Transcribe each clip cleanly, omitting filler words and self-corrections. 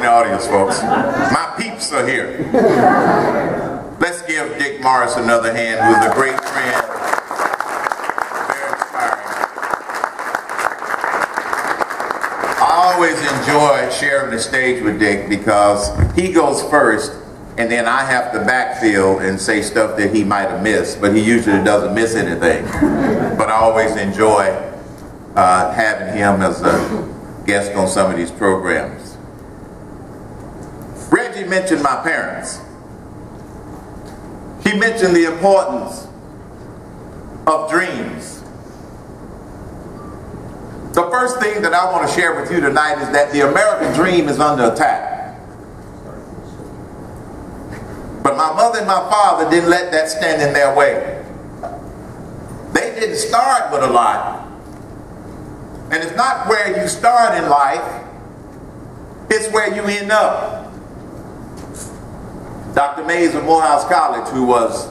in the audience, folks. My peeps are here. Let's give Dick Morris another hand, who's a great friend. Very inspiring. I always enjoy sharing the stage with Dick because he goes first, and then I have to backfill and say stuff that he might have missed, but he usually doesn't miss anything. But I always enjoy having him as a guest on some of these programs. Reggie mentioned my parents. He mentioned the importance of dreams. The first thing that I want to share with you tonight is that the American dream is under attack. But my mother and my father didn't let that stand in their way. They didn't start with a lot. And it's not where you start in life, it's where you end up. Dr. Mays of Morehouse College, who was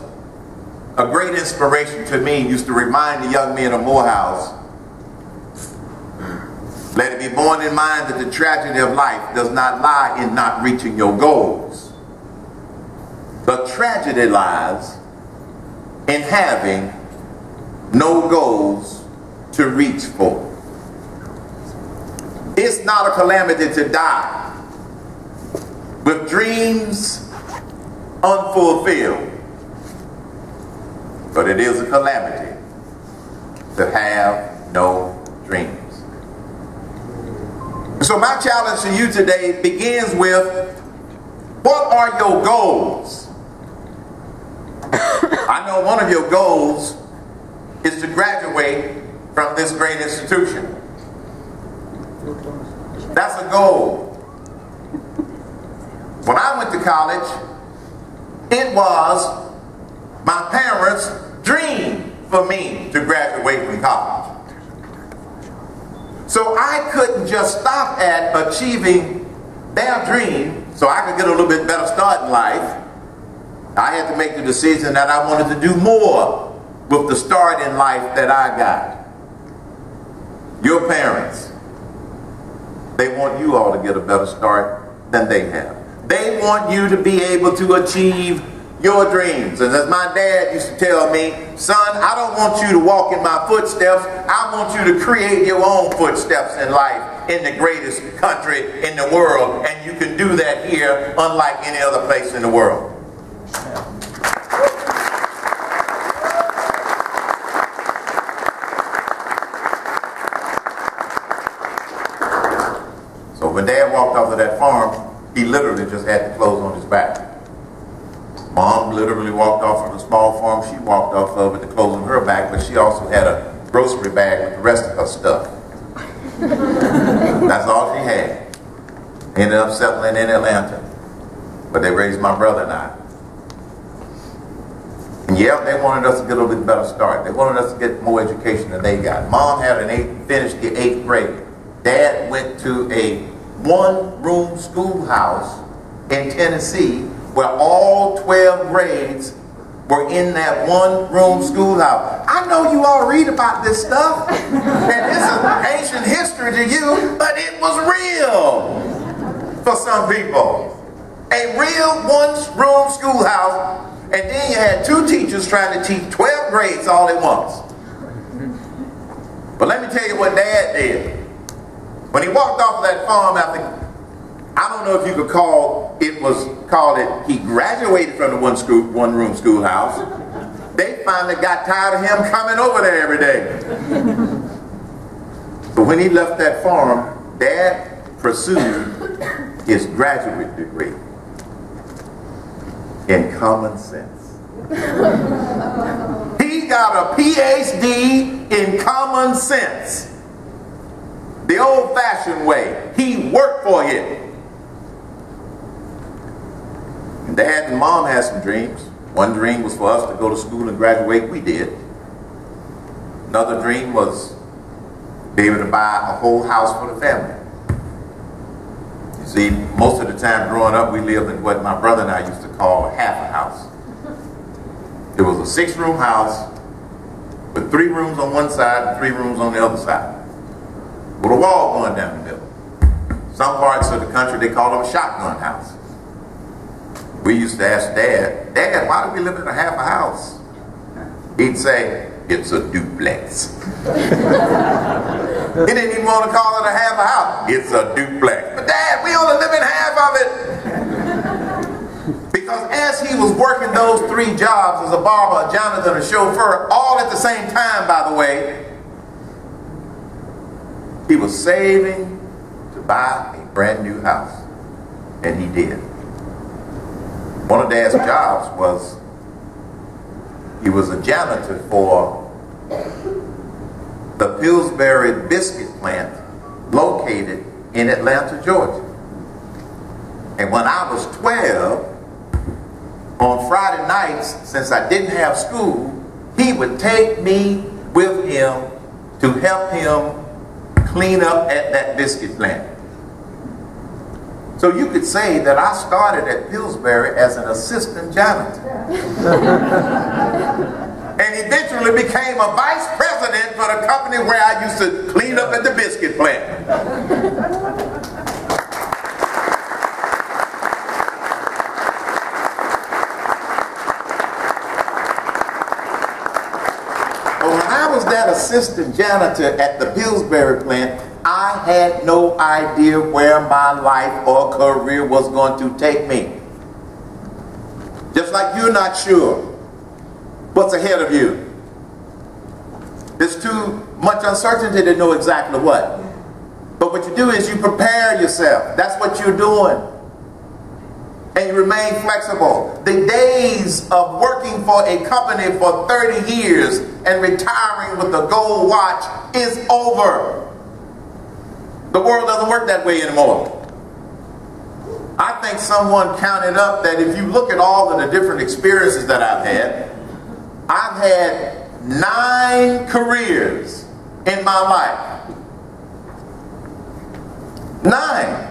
a great inspiration to me, used to remind the young men of Morehouse, let it be borne in mind that the tragedy of life does not lie in not reaching your goals. The tragedy lies in having no goals to reach for. It's not a calamity to die with dreams unfulfilled, but it is a calamity to have no dreams. So my challenge to you today begins with, what are your goals? I know one of your goals is to graduate from this great institution. That's a goal. When I went to college, it was my parents' dream for me to graduate from college. So I couldn't just stop at achieving their dream so I could get a little bit better start in life. I had to make the decision that I wanted to do more with the start in life that I got. Your parents, they want you all to get a better start than they have. They want you to be able to achieve your dreams. And as my dad used to tell me, son, I don't want you to walk in my footsteps. I want you to create your own footsteps in life in the greatest country in the world. And you can do that here unlike any other place in the world. So when Dad walked off of that farm, he literally just had the clothes on his back. Mom literally walked off of the small farm she walked off of with the clothes on her back, but she also had a grocery bag with the rest of her stuff. That's all she had. Ended up settling in Atlanta. But they raised my brother and I. And yeah, they wanted us to get a little bit better start. They wanted us to get more education than they got. Mom had finished the 8th grade. Dad went to a one-room schoolhouse in Tennessee where all 12 grades were in that one-room schoolhouse. I know you all read about this stuff, and this is ancient history to you, but it was real for some people. A real one-room schoolhouse, and then you had 2 teachers trying to teach 12 grades all at once. But let me tell you what Dad did. When he walked off of that farm after, I don't know if you could call it, he graduated from the one-room schoolhouse. They finally got tired of him coming over there every day. But when he left that farm, Dad pursued his graduate degree in common sense. He got a PhD in common sense. The old-fashioned way. He worked for it. And Dad and Mom had some dreams. One dream was for us to go to school and graduate. We did. Another dream was to be able to buy a whole house for the family. You see, most of the time growing up, we lived in what my brother and I used to call a half a house. It was a 6-room house with 3 rooms on one side and 3 rooms on the other side, with a wall going down the middle. Some parts of the country, they call them shotgun houses. We used to ask Dad, Dad, why do we live in a half a house? He'd say, it's a duplex. He didn't even want to call it a half a house. It's a duplex. But Dad, we only live in half of it. Because as he was working those 3 jobs as a barber, a janitor, and a chauffeur, all at the same time, by the way, he was saving to buy a brand new house. And he did. One of Dad's jobs was, he was a janitor for the Pillsbury biscuit plant located in Atlanta, Georgia. And when I was 12, on Friday nights, since I didn't have school, he would take me with him to help him clean up at that biscuit plant. So you could say that I started at Pillsbury as an assistant janitor. And eventually became a vice president for the company where I used to clean up at the biscuit plant. But when I was that assistant janitor at the Pillsbury plant, I had no idea where my life or career was going to take me. Just like you're not sure what's ahead of you. There's too much uncertainty to know exactly what. But what you do is you prepare yourself. That's what you're doing. And you remain flexible. The days of working for a company for 30 years and retiring with a gold watch is over. The world doesn't work that way anymore. I think someone counted up that if you look at all of the different experiences that I've had 9 careers in my life. 9.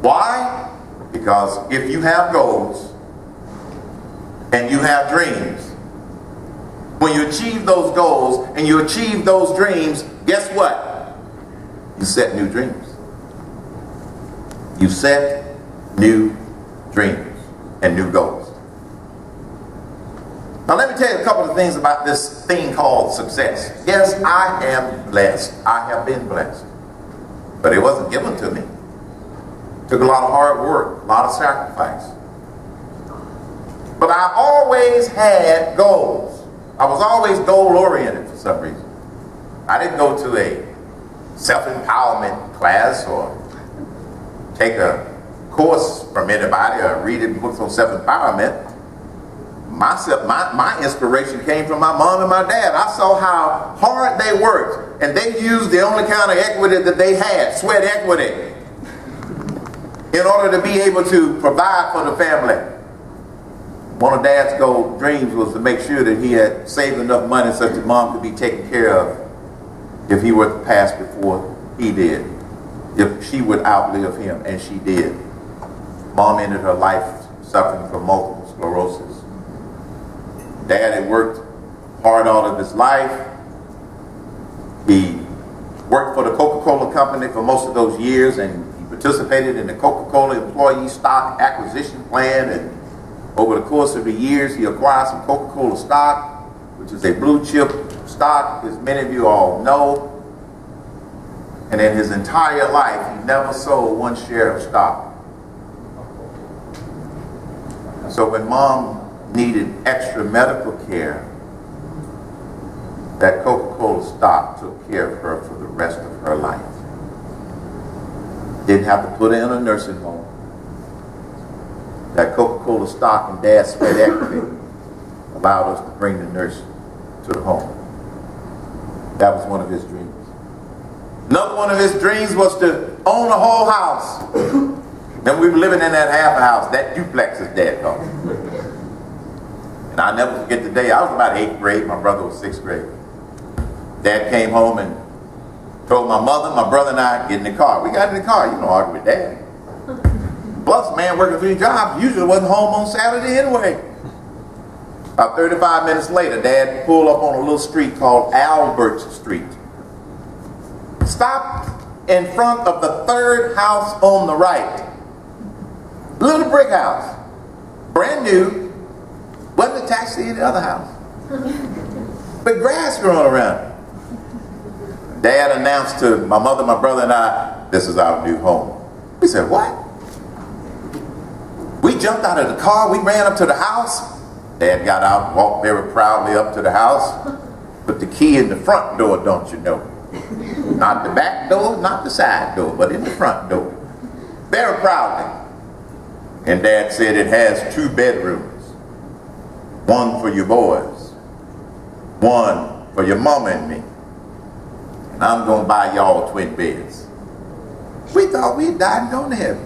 Why? Because if you have goals and you have dreams, when you achieve those goals and you achieve those dreams, guess what? You set new dreams. You set new dreams and new goals. Now let me tell you a couple of things about this thing called success. Yes, I am blessed. I have been blessed. But it wasn't given to me. It took a lot of hard work, a lot of sacrifice. But I always had goals. I was always goal-oriented for some reason. I didn't go to a self-empowerment class or take a course from anybody or read books on self-empowerment. My inspiration came from my mom and my dad. I saw how hard they worked, and they used the only kind of equity that they had, sweat equity, in order to be able to provide for the family. One of Dad's dreams was to make sure that he had saved enough money so that Mom could be taken care of if he were to pass before he did, if she would outlive him, and she did. Mom ended her life suffering from multiple sclerosis. Dad had worked hard all of his life. He worked for the Coca-Cola company for most of those years, and he participated in the Coca-Cola employee stock acquisition plan, and over the course of the years he acquired some Coca-Cola stock, which is a blue chip stock, as many of you all know. And in his entire life he never sold 1 share of stock. So when Mom needed extra medical care, that Coca-Cola stock took care of her for the rest of her life. Didn't have to put her in a nursing home. That Coca-Cola stock and Dad's sweat equity allowed us to bring the nurse to the home. That was one of his dreams. Another one of his dreams was to own a whole house. And we were living in that half a house, that duplex as Dad called it. And I'll never forget the day. I was about 8th grade, my brother was 6th grade. Dad came home and told my mother, my brother and I, get in the car. We got in the car, you don't argue with Dad. Plus, man working 3 jobs usually wasn't home on Saturday anyway. About 35 minutes later, Dad pulled up on a little street called Albert Street. Stopped in front of the third house on the right. Little brick house. Brand new. Wasn't attached to any other house. But grass growing around it. Dad announced to my mother, my brother, and I, this is our new home. We said, what? We jumped out of the car. We ran up to the house. Dad got out, walked very proudly up to the house. Put the key in the front door, don't you know? Not the back door, not the side door, but in the front door. Very proudly. And Dad said it has 2 bedrooms. One for your boys. One for your mama and me. And I'm going to buy y'all twin beds. We thought we'd died and gone to heaven.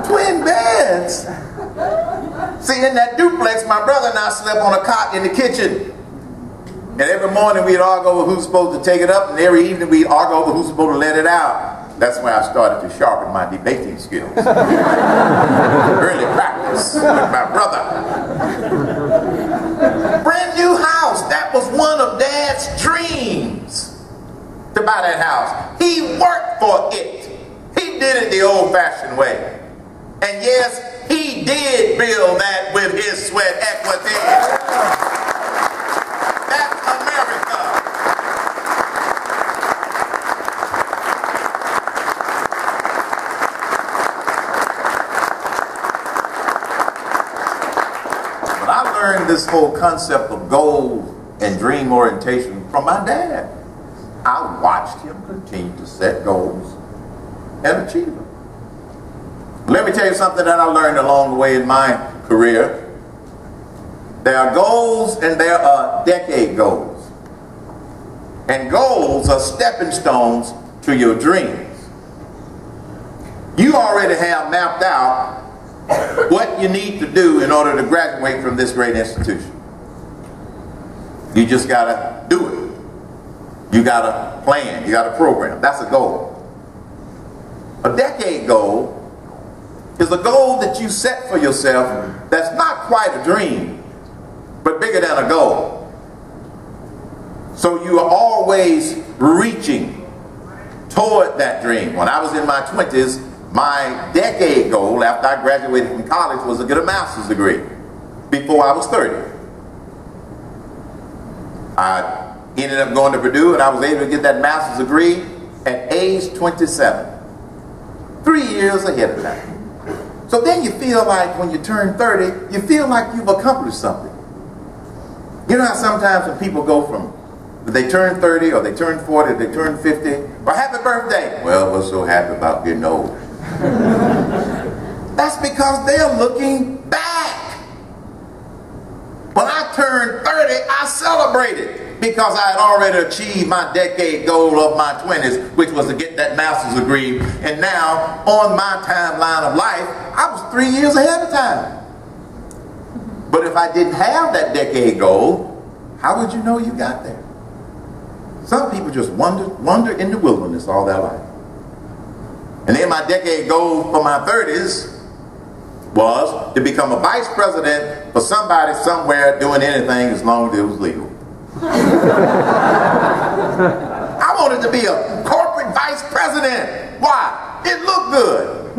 Twin beds. See, in that duplex, my brother and I slept on a cot in the kitchen. And every morning we'd argue over who's supposed to take it up, and every evening we'd argue over who's supposed to let it out. That's when I started to sharpen my debating skills. Early practice with my brother. Brand new house. That was one of Dad's dreams, to buy that house. He worked for it. He did it the old-fashioned way. And yes, he did build that with his sweat equity. That's America. But I learned this whole concept of goal and dream orientation from my dad. I watched him continue to set goals and achieve them. Let me tell you something that I learned along the way in my career. There are goals and there are decade goals. And goals are stepping stones to your dreams. You already have mapped out what you need to do in order to graduate from this great institution. You just got to do it. You got to plan. You got to program. That's a goal. A decade goal is a goal that you set for yourself that's not quite a dream, but bigger than a goal. So you are always reaching toward that dream. When I was in my 20s, my decade goal after I graduated from college was to get a master's degree before I was 30. I ended up going to Purdue, and I was able to get that master's degree at age 27. 3 years ahead of time. So then you feel like when you turn 30, you feel like you've accomplished something. You know how sometimes when people go from, they turn 30 or they turn 40 or they turn 50, or happy birthday. Well, we're so happy about getting old. That's because they're looking back. When I turned 30, I celebrated because I had already achieved my decade goal of my 20s, which was to get that master's degree. And now, on my timeline of life, I was 3 years ahead of time. But if I didn't have that decade goal, how would you know you got there? Some people just wander in the wilderness all their life. And then my decade goal for my 30s was to become a vice president for somebody somewhere doing anything as long as it was legal. I wanted to be a corporate vice president. Why? It looked good.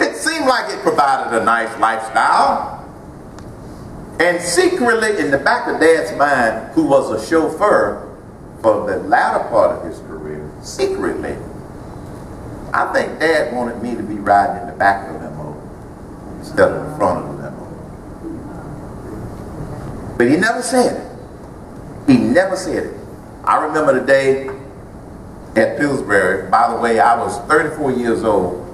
It seemed like it provided a nice lifestyle. And secretly, in the back of Dad's mind, who was a chauffeur for the latter part of his career, secretly, I think Dad wanted me to be riding in the back of the limo instead of the front of the limo. But he never said it. He never said it. I remember the day at Pillsbury. By the way, I was 34 years old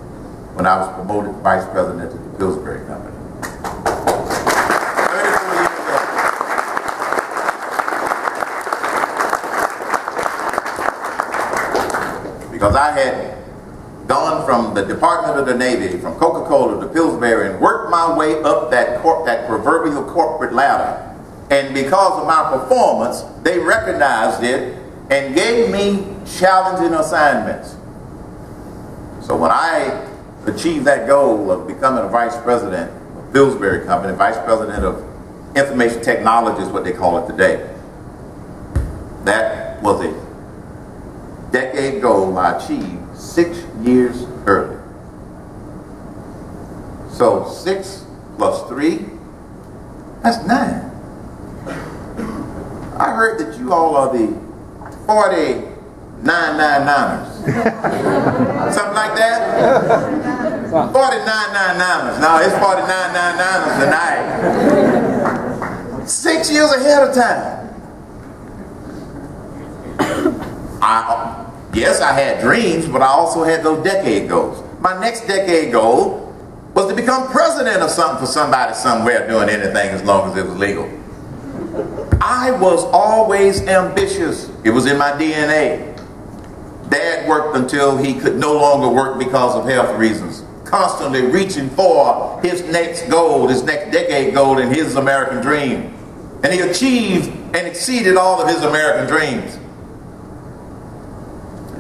when I was promoted vice president of the Pillsbury Company. 34 years old. Because I had gone from the Department of the Navy, from Coca-Cola to Pillsbury, and worked my way up that proverbial corporate ladder. And because of my performance, they recognized it and gave me challenging assignments. So when I achieved that goal of becoming a vice president of Pillsbury Company, vice president of information technology is what they call it today, that was a decade goal I achieved 6 years early. So 6 plus 3, that's 9. I heard that you all are the 4999ers. Something like that? 4999ers. No, it's 4999ers tonight. 6 years ahead of time. Yes, I had dreams, but I also had those decade goals. My next decade goal was to become president of something for somebody somewhere doing anything as long as it was legal. I was always ambitious. It was in my DNA. Dad worked until he could no longer work because of health reasons, constantly reaching for his next goal, his next decade goal in his American dream. And he achieved and exceeded all of his American dreams.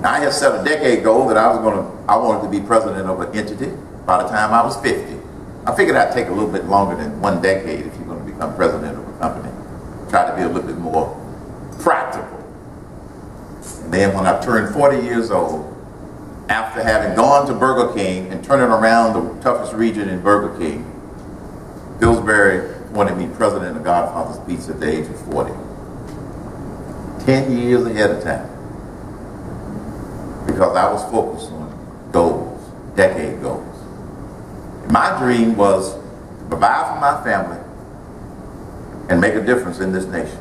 I had set a decade goal that I wanted to be president of an entity by the time I was 50. I figured I'd take a little bit longer than 1 decade if you're going to become president of a company. Try to be a little bit more practical. And then when I turned 40 years old, after having gone to Burger King and turning around the toughest region in Burger King, Pillsbury wanted me president of Godfather's Pizza at the age of 40. 10 years ahead of time. Because I was focused on goals, decade goals. And my dream was to provide for my family and make a difference in this nation.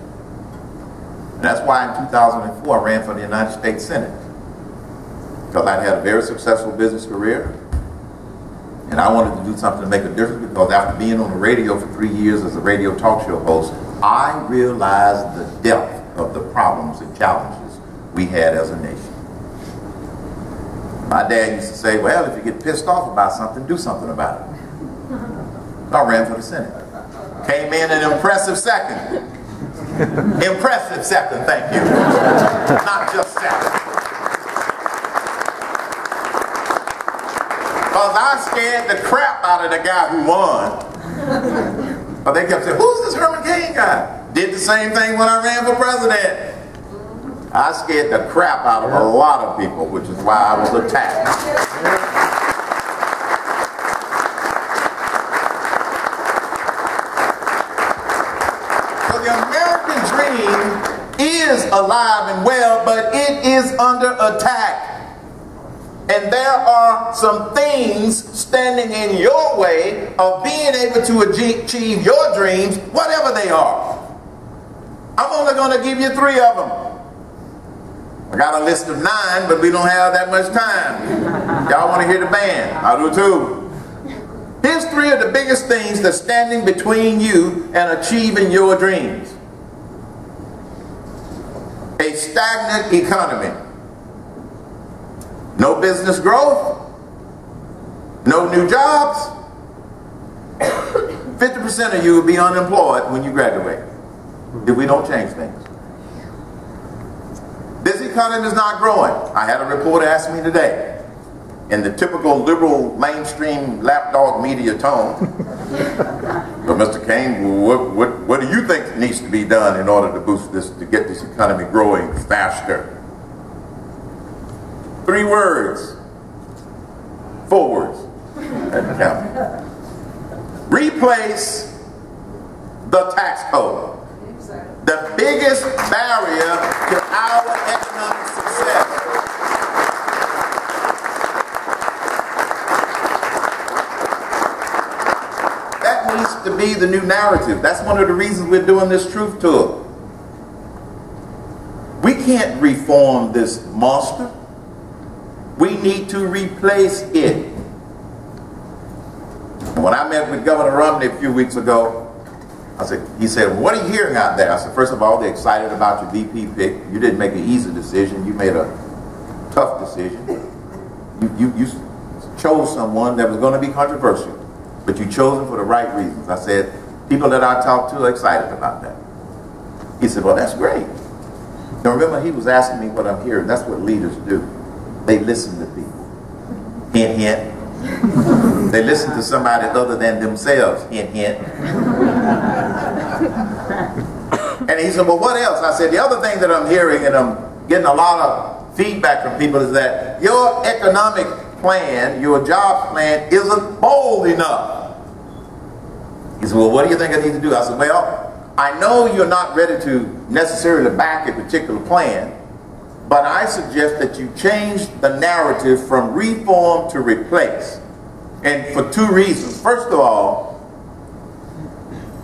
And that's why in 2004 I ran for the United States Senate. Because I'd had a very successful business career. And I wanted to do something to make a difference, because after being on the radio for 3 years as a radio talk show host, I realized the depth of the problems and challenges we had as a nation. My dad used to say, well, if you get pissed off about something, do something about it. So I ran for the Senate. Came in an impressive second. Impressive second, thank you. Not just second. Because I scared the crap out of the guy who won. But they kept saying, who's this Herman Cain guy? Did the same thing when I ran for president. I scared the crap out of a lot of people, which is why I was attacked. So the American dream is alive and well, but it is under attack. And there are some things standing in your way of being able to achieve your dreams, whatever they are. I'm only going to give you 3 of them. I got a list of 9, but we don't have that much time. Y'all want to hear the band? I do too. Here's 3 of the biggest things that's standing between you and achieving your dreams. A stagnant economy. No business growth. No new jobs. 50% of you will be unemployed when you graduate if we don't change things. This economy is not growing. I had a reporter ask me today, in the typical liberal mainstream lapdog media tone, but Mr. Cain, what do you think needs to be done in order to boost this, to get this economy growing faster? 3 words. 4 words. Replace the tax code. The biggest barrier to our economic success. That needs to be the new narrative. That's one of the reasons we're doing this truth tour. We can't reform this monster. We need to replace it. When I met with Governor Romney a few weeks ago, he said, what are you hearing out there? I said, first of all, they're excited about your VP pick. You didn't make an easy decision. You made a tough decision. You chose someone that was going to be controversial, but you chose him for the right reasons. I said, people that I talked to are excited about that. He said, well, that's great. Now remember, he was asking me what I'm hearing. That's what leaders do. They listen to people. Hint, hint. They listen to somebody other than themselves. Hint, hint. And he said, well, what else? I said, the other thing that I'm hearing, and I'm getting a lot of feedback from people is that your economic plan, your job plan isn't bold enough. He said, well, what do you think I need to do? I said, well, I know you're not ready to necessarily back a particular plan, but I suggest that you change the narrative from reform to replace. And for two reasons. First of all,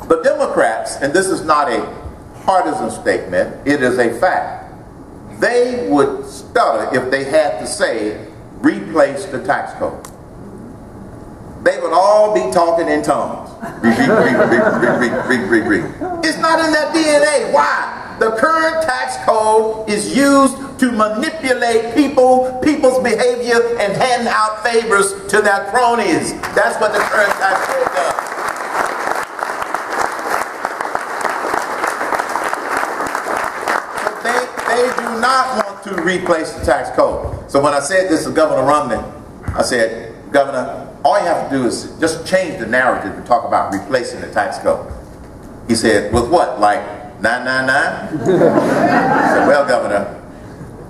the Democrats, and this is not a partisan statement, it is a fact, they would stutter if they had to say, replace the tax code. They would all be talking in tongues. It's not in their DNA. Why? The current tax code is used to manipulate people's behavior and hand out favors to their cronies. That's what the current tax code does. They do not want to replace the tax code. So when I said this to Governor Romney, I said, Governor, all you have to do is just change the narrative and talk about replacing the tax code. He said, with what, like 999? I said, well, Governor,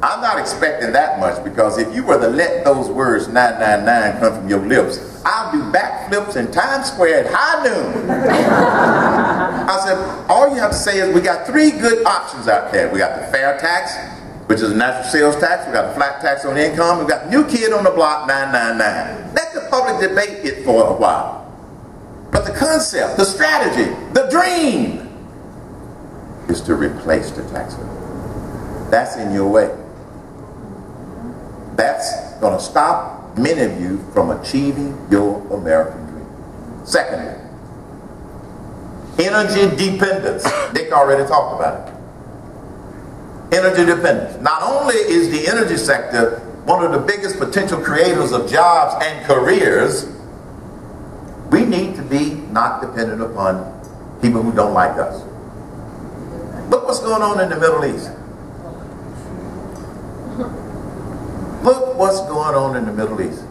I'm not expecting that much, because if you were to let those words 999 come from your lips, I'll do backflips in Times Square at high noon. I said, all you have to say is we got three good options out there. We got the fair tax, which is a natural sales tax. We got a flat tax on income. We got new kid on the block, 999. Let the public debate it for a while. But the concept, the strategy, the dream is to replace the tax code. That's in your way. That's going to stop many of you from achieving your American dream. Secondly, energy dependence. Dick already talked about it. Energy dependence. Not only is the energy sector one of the biggest potential creators of jobs and careers, we need to be not dependent upon people who don't like us. Look what's going on in the Middle East. Look what's going on in the Middle East.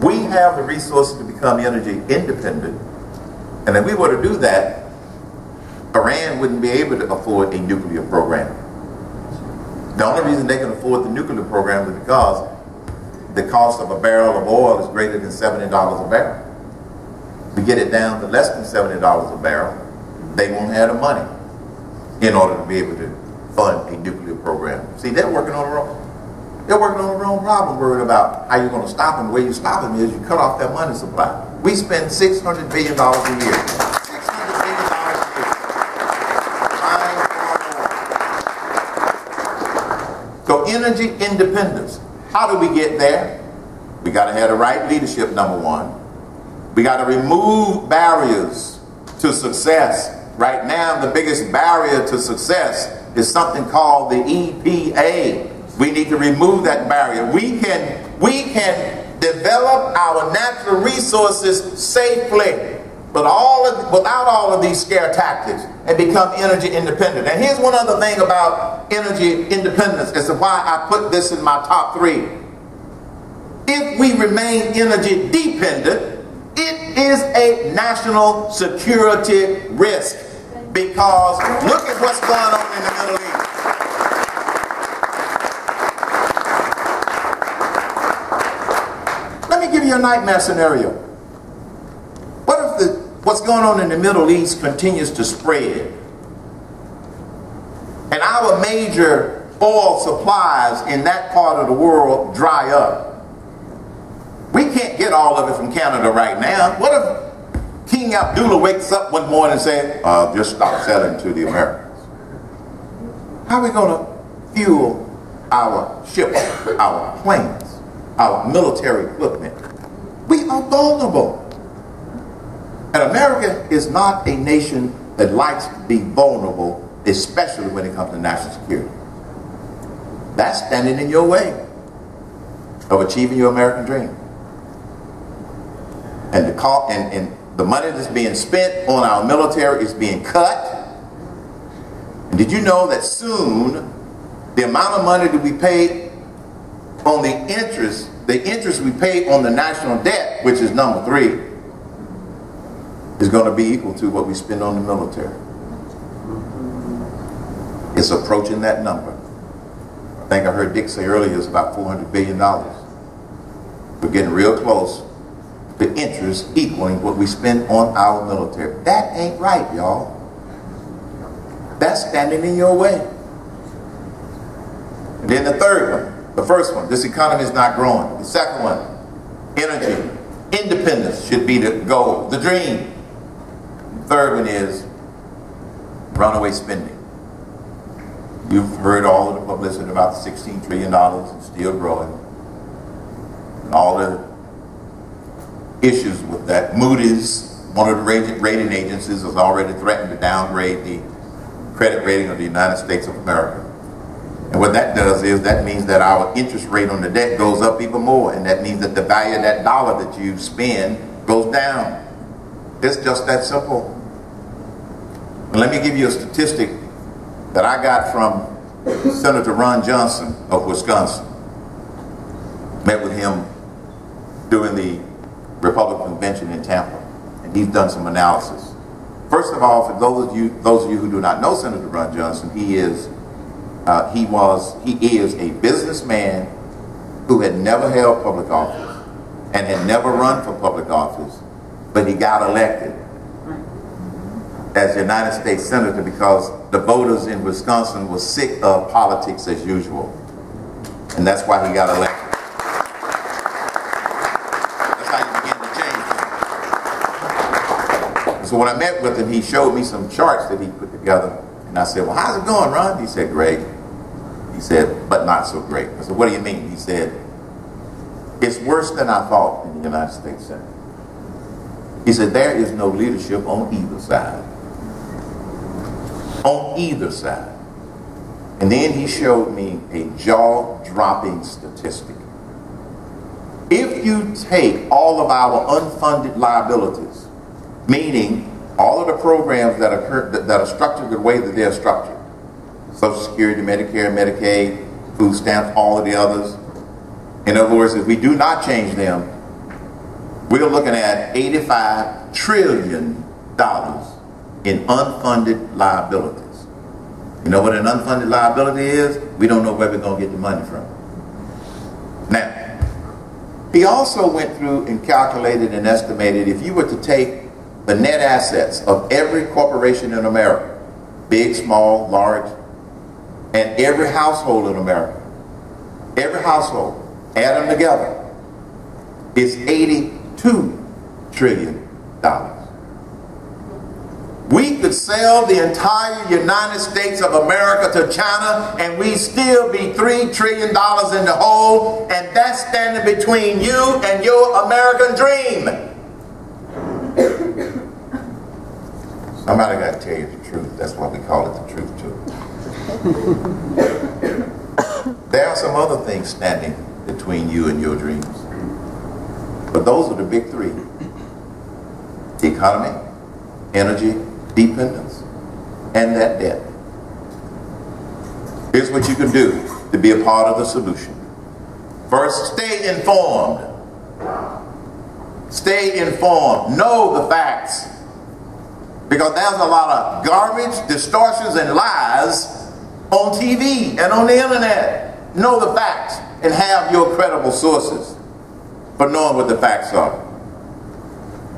We have the resources to become energy independent, and if we were to do that, Iran wouldn't be able to afford a nuclear program. The only reason they can afford the nuclear program is because the cost of a barrel of oil is greater than $70 a barrel. To get it down to less than $70 a barrel, they won't have the money in order to be able to fund a nuclear program. See, they're working on the wrong problem, worried about how you're going to stop them. The way you stop them is you cut off their money supply. We spend $600 billion a year. $600 billion a year. So energy independence. How do we get there? We got to have the right leadership, number one. We got to remove barriers to success. Right now, the biggest barrier to success is something called the EPA. We need to remove that barrier. We can develop our natural resources safely, but without all of these scare tactics, and become energy independent. And here's one other thing about energy independence as to why I put this in my top three. If we remain energy dependent, it is a national security risk, because look at what's going on in the Middle East. Let me give you a nightmare scenario. What if what's going on in the Middle East continues to spread, and our major oil supplies in that part of the world dry up? We can't get all of it from Canada right now. What if King Abdullah wakes up one morning and says, just stop selling to the Americans? How are we going to fuel our ships, our planes, our military equipment? We are vulnerable. And America is not a nation that likes to be vulnerable, especially when it comes to national security. That's standing in your way of achieving your American dream. And the money that's being spent on our military is being cut. And did you know that soon the amount of money that we pay on the interest we pay on the national debt, which is number 3, is going to be equal to what we spend on the military? It's approaching that number. think I heard Dick say earlier it's about $400 billion. We're getting real close to interest equaling what we spend on our military. That ain't right, y'all. That's standing in your way. And then the third one, the first one, this economy is not growing. The second one, energy, independence should be the goal, the dream. The third one is runaway spending. You've heard all of the publicity about the $16 trillion and still growing. And all the issues with that. Moody's, one of the rating agencies, has already threatened to downgrade the credit rating of the United States of America. And what that does is that means that our interest rate on the debt goes up even more, and that means that the value of that dollar that you spend goes down. It's just that simple. And let me give you a statistic that I got from Senator Ron Johnson of Wisconsin. Met with him during the Republican convention in Tampa, and he's done some analysis. First of all, for those of you who do not know Senator Ron Johnson, he is a businessman who had never held public office and had never run for public office, but he got elected as United States Senator because the voters in Wisconsin were sick of politics as usual. And that's why he got elected. That's how you begin to change things. So when I met with him, he showed me some charts that he put together. And I said, well, how's it going, Ron? He said, great. He said, but not so great. I said, what do you mean? He said, it's worse than I thought in the United States Senate. He said, there is no leadership on either side. On either side. And then he showed me a jaw-dropping statistic. If you take all of our unfunded liabilities, meaning all of the programs that are structured the way that they're structured, Social Security, Medicare, Medicaid, food stamps, all of the others. In other words, if we do not change them, we're looking at $85 trillion in unfunded liabilities. You know what an unfunded liability is? We don't know where we're going to get the money from. Now, he also went through and calculated and estimated if you were to take the net assets of every corporation in America, big, small, large, and every household in America, every household, add them together, is $82 trillion. We could sell the entire United States of America to China and we still be $3 trillion in the hole, and that's standing between you and your American dream. Somebody got to tell you the truth. That's why we call it the truth too. There are some other things standing between you and your dreams. But those are the big three. The economy, energy, dependence, and that debt. Here's what you can do to be a part of the solution. First, stay informed. Stay informed. Know the facts. Because there's a lot of garbage, distortions, and lies on TV and on the internet. Know the facts and have your credible sources for knowing what the facts are.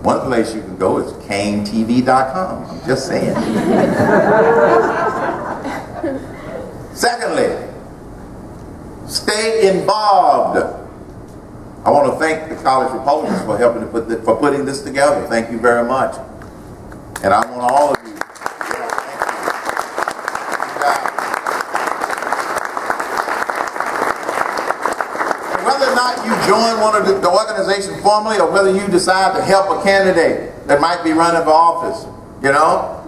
One place you can go is CainTV.com. I'm just saying. Secondly, stay involved. I want to thank the College Republicans for helping to putting this together. Thank you very much. And I want all of you. Whether or not you join one of the organizations formally, or whether you decide to help a candidate that might be running for office, you know,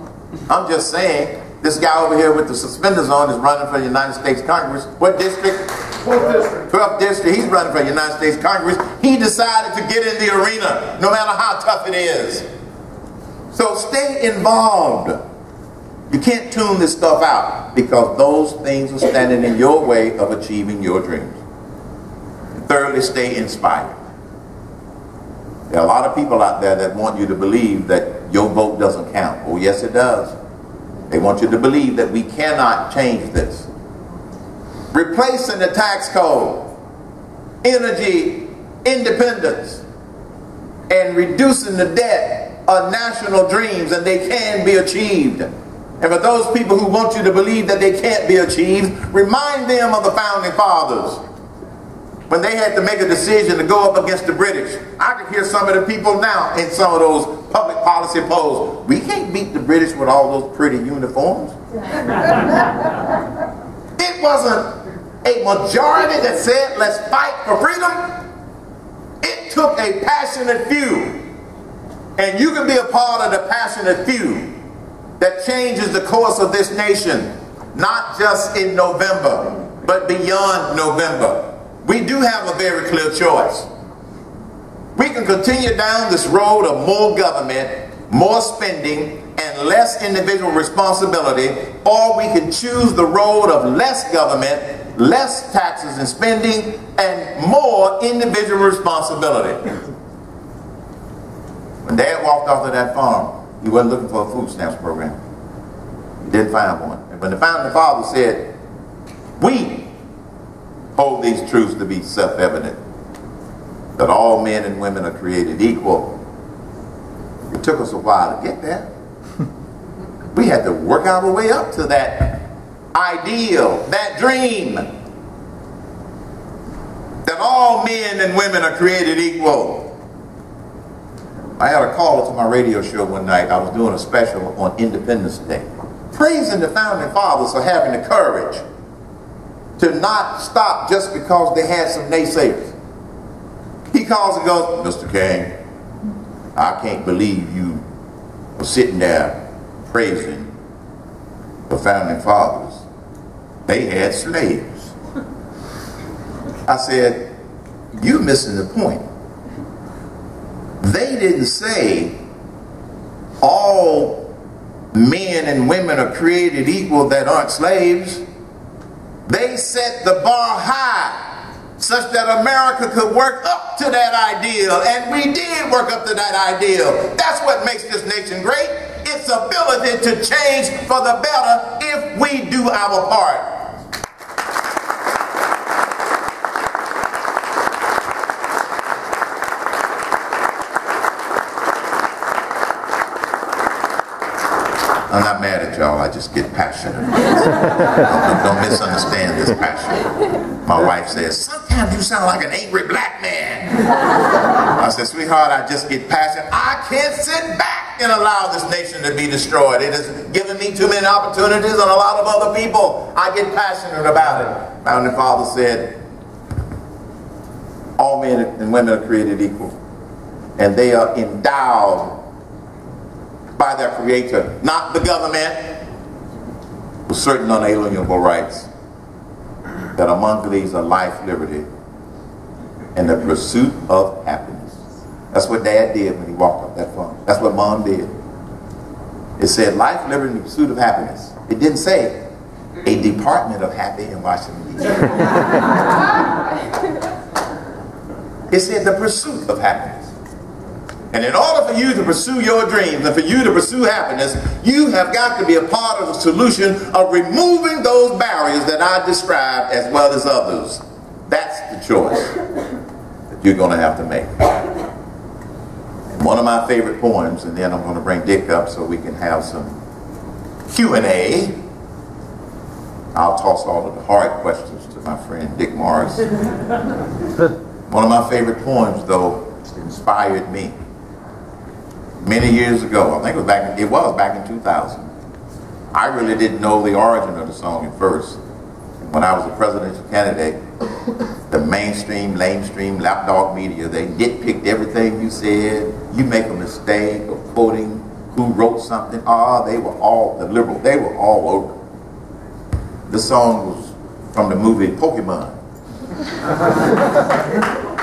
I'm just saying, this guy over here with the suspenders on is running for the United States Congress. What district? 12th district. 12th district. He's running for the United States Congress. He decided to get in the arena, no matter how tough it is. So stay involved. You can't tune this stuff out because those things are standing in your way of achieving your dreams. Thirdly, stay inspired. There are a lot of people out there that want you to believe that your vote doesn't count. Oh, yes, it does. They want you to believe that we cannot change this. replacing the tax code, energy independence, and reducing the debt are national dreams, and they can be achieved. And for those people who want you to believe that they can't be achieved, remind them of the Founding Fathers when they had to make a decision to go up against the British. I can hear some of the people now in some of those public policy polls. We can't beat the British with all those pretty uniforms. It wasn't a majority that said, let's fight for freedom. It took a passionate few. And you can be a part of the passionate few that changes the course of this nation, not just in November, but beyond November. We do have a very clear choice. We can continue down this road of more government, more spending, and less individual responsibility, or we can choose the road of less government, less taxes and spending, and more individual responsibility. When Dad walked off of that farm, he wasn't looking for a food stamps program. He didn't find one. And when the Founding Fathers said, we hold these truths to be self-evident, that all men and women are created equal, it took us a while to get there. We had to work our way up to that ideal, that dream, that all men and women are created equal. I had a caller to my radio show one night. I was doing a special on Independence Day, praising the Founding Fathers for having the courage to not stop just because they had some naysayers. He calls and goes, Mr. Cain, I can't believe you were sitting there praising the Founding Fathers. They had slaves. I said, you're missing the point. They didn't say all men and women are created equal that aren't slaves. They set the bar high such that America could work up to that ideal, and we did work up to that ideal. That's what makes this nation great. Its ability to change for the better if we do our part. I'm not mad at y'all, I just get passionate. Don't misunderstand this passion. My wife says, sometimes you sound like an angry black man. I said, sweetheart, I just get passionate. I can't sit back and allow this nation to be destroyed. It has given me too many opportunities and a lot of other people. I get passionate about it. Founding Father said, all men and women are created equal. And they are endowed by their Creator, not the government, with certain unalienable rights. That among these are life, liberty, and the pursuit of happiness. That's what Dad did when he walked up that farm. That's what Mom did. It said life, liberty, and the pursuit of happiness. It didn't say a department of happy in Washington, D.C. It said the pursuit of happiness. And in order for you to pursue your dreams and for you to pursue happiness, you have got to be a part of the solution of removing those barriers that I described as well as others. That's the choice that you're going to have to make. And one of my favorite poems, and then I'm going to bring Dick up so we can have some Q&A. I'll toss all of the hard questions to my friend Dick Morris. One of my favorite poems, though, inspired me. Many years ago, I think it was back in 2000. I really didn't know the origin of the song at first. When I was a presidential candidate, the mainstream, lamestream, lapdog media, they nitpicked everything you said. You make a mistake of quoting who wrote something. They were all, the liberal, they were all over. The song was from the movie Pokemon.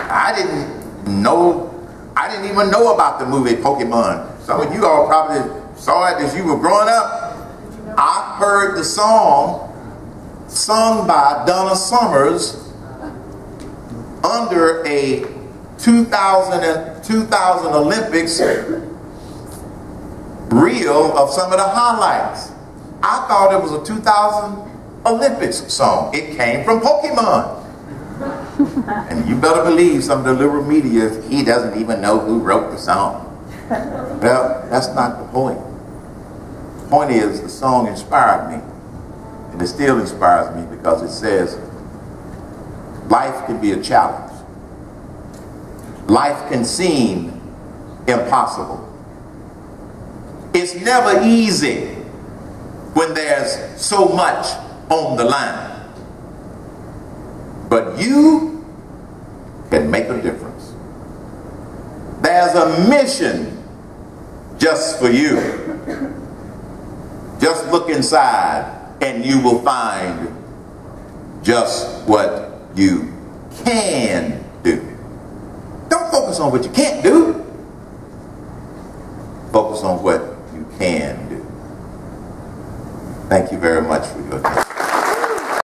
I didn't even know about the movie Pokemon. Some of you all probably saw it as you were growing up. I heard the song sung by Donna Summers under a 2000 Olympics reel of some of the highlights. I thought it was a 2000 Olympics song. It came from Pokemon. And you better believe some of the liberal media, he doesn't even know who wrote the song. Well, that's not the point. The point is, the song inspired me. And it still inspires me because it says, life can be a challenge. Life can seem impossible. It's never easy when there's so much on the line. But you can make a difference. There's a mission just for you. Just look inside and you will find just what you can do. Don't focus on what you can't do. Focus on what you can do. Thank you very much for your attention.